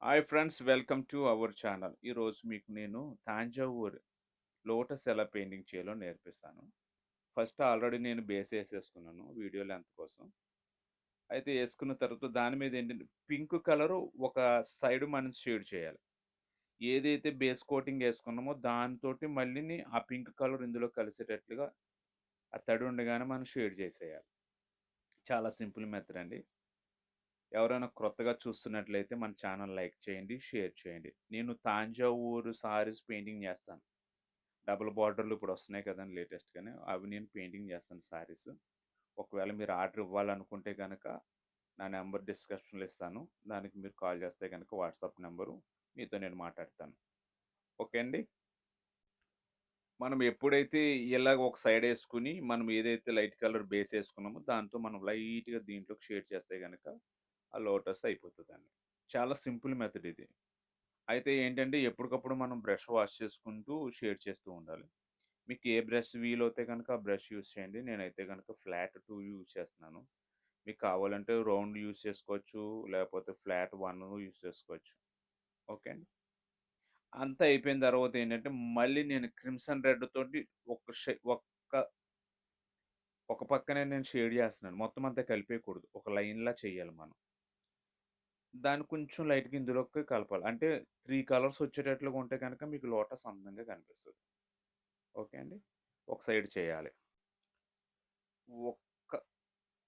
Hi friends, welcome to our channel. ఈరోజు మీకు నేను తాంజావూర్ లోటస్ ఎలా పెయింటింగ్ చేయాలో నేర్పిస్తాను. ఫస్ట్ ఆల్రెడీ నేను బేస్ ఏసేసుకున్నాను వీడియో లెంత్ కోసం. అయితే ఏసుకున్న తర్వాత దాని మీద ఏంటంటే పింక్ కలరు ఒక సైడ్ మనం షేడ్ చేయాలి. ఏదైతే బేస్ కోటింగ్ ఏసుకున్నామో దానితోటి మళ్ళీని ఆ పింక్ కలర్ ఇందులో కలిసేటట్లుగా ఆ తడి ఉండగానే మనం షేడ్ చేసేయాలి. చాలా సింపుల్ మెథడ్ అండి. ఎవరైనా క్రొత్తగా చూస్తున్నట్లయితే మన ఛానల్ లైక్ చేయండి, షేర్ చేయండి. నేను తాంజావూరు సారీస్ పెయింటింగ్ చేస్తాను. డబుల్ బార్డర్‌లు ఇప్పుడొస్తున్నాయి కదండీ లేటెస్ట్‌గానే. అవి నేను పెయింటింగ్ చేస్తాను సారీస్. ఒకవేళ మీరు ఆర్డర్ ఇవ్వాలనుకుంటే గనక నా నంబర్ డిస్క్రిప్షన్‌లో ఇస్తాను. దానికి మీరు కాల్ చేస్తే గనక వాట్సాప్ నంబరు మీతో నేను మాట్లాడతాను. ఓకే అండి. మనం ఎప్పుడైతే ఇలాగ ఒక సైడ్ యేసుకొని, మనం ఏదైతే లైట్ కలర్ బేస్ యేసుకున్నామో దాంతో మనం లైట్‌గా దీంట్లోకి షేడ్ చేస్తే గనక ఆ లోటస్ అయిపోతదండి. చాలా సింపుల్ మెథడ్ ఇది. అయితే ఏంటంటే ఎప్పటికప్పుడు మనం బ్రష్ వాష్ చేసుకుంటూ షేడ్ చేస్తూ ఉండాలి. మీకు ఏ బ్రష్ వీలవుతే గనక ఆ బ్రష్ యూజ్ చేయండి. నేనైతే గనక ఫ్లాట్ 2 యూజ్ చేస్తున్నాను. మీకు కావాలంటే రౌండ్ యూజ్ చేసుకోవచ్చు. లేకపోతే ఫ్లాట్ 1 యూజ్ చేసుకోవచ్చు. ఓకే అండి. అంతా అయిపోయిన తర్వాత ఏంటంటే మళ్ళీ నేను క్రిమ్సన్ రెడ్ తోటి ఒక పక్కనే నేను షేడ్ చేస్తున్నాను. మొత్తం అంతా కలిపేయకూడదు. ఒక లైన్‌లా చేయాలి మనం. దాన్ని కొంచెం లైట్‌గా ఇందులోకి కలపాలి. అంటే 3 కలర్స్ వచ్చేటట్లుగా ఉంటే గనక మీకు లోటస్ అందంగా కనిపిస్తది. ఓకే అండి. ఒక సైడ్ చేయాలి. ఒక్క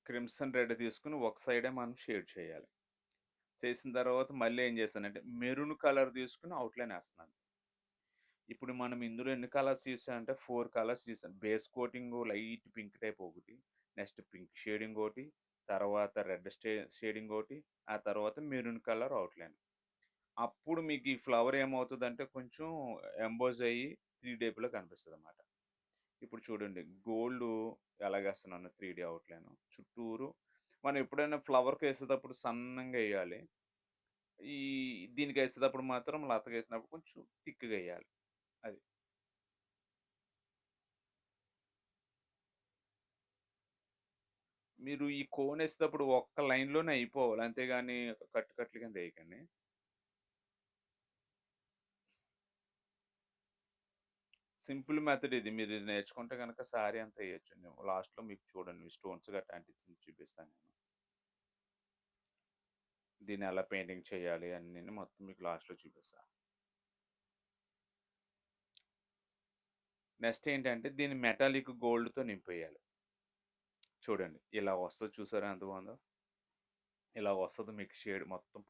క్రిమ్సన్ రెడ్ తీసుకొని ఒక సైడే మనం షేడ్ చేయాలి. చేసిన తర్వాత మళ్ళీ ఏం చేశానంటే మెరూన్ కలర్ తీసుకొని ఔట్‌లైన్ ఏస్తున్నాను. ఇప్పుడు మనం ఇందులో ఎన్ని కలర్స్ చూసామంటే 4 కలర్స్ చూసాం. Base coating light pink type ఒకటి, నెక్స్ట్ పింక్ షేడింగ్ ఒకటి, తర్వాత రెడ్ షేడింగ్ ఒకటి, ఆ తర్వాత మెరూన్ కలర్ ఔట్‌లైన్. అప్పుడు మీకు ఈ ఫ్లవర్ ఏమవుతదంటే కొంచెం ఎంబోజ్ అయ్యి 3 టైప్‌లో కనిపిస్తదనమాట. ఇప్పుడు చూడండి గోల్డు ఎలాగేస్తున్నానో 3 ఔట్‌లైను. చుట్టూరు మనం ఎప్పుడైనా ఫ్లవర్‌కేసేటప్పుడు సన్నంగా ఎయాలి. ఈ దీనికేసేటప్పుడు మాత్రం లతగేసినప్పుడు కొంచెం థిక్‌గా ఎయాలి. అది. మీరు ఈ కోనేసేటప్పుడు ఒక్క లైన్‌లోనే అయిపోవాలి. అంతేగాని కట్లు కింద ఎయకండి. సింపుల్ మెథడ్ ఇది. మీరు ఇది నేర్చుకుంటే గనక సారీ అంతా ఎయొచ్చు. లాస్ట్‌లో మీకు చూడండి స్టోన్స్ గట్టా అంటించింది చూపిస్తాను నేను. దీన్నెలా పెయింటింగ్ చేయాలి అన్నీని మొత్తం మీకు లాస్ట్‌లో చూపిస్తా. నెక్స్ట్ ఏంటంటే దీన్ని మెటాలిక్ గోల్డ్‌తో నింపేయాలి. చూడండి ఇలా వస్తది చూసారా ఎంత బాగుందో? ఇలా వస్తది మీకు షేడ్ మొత్తం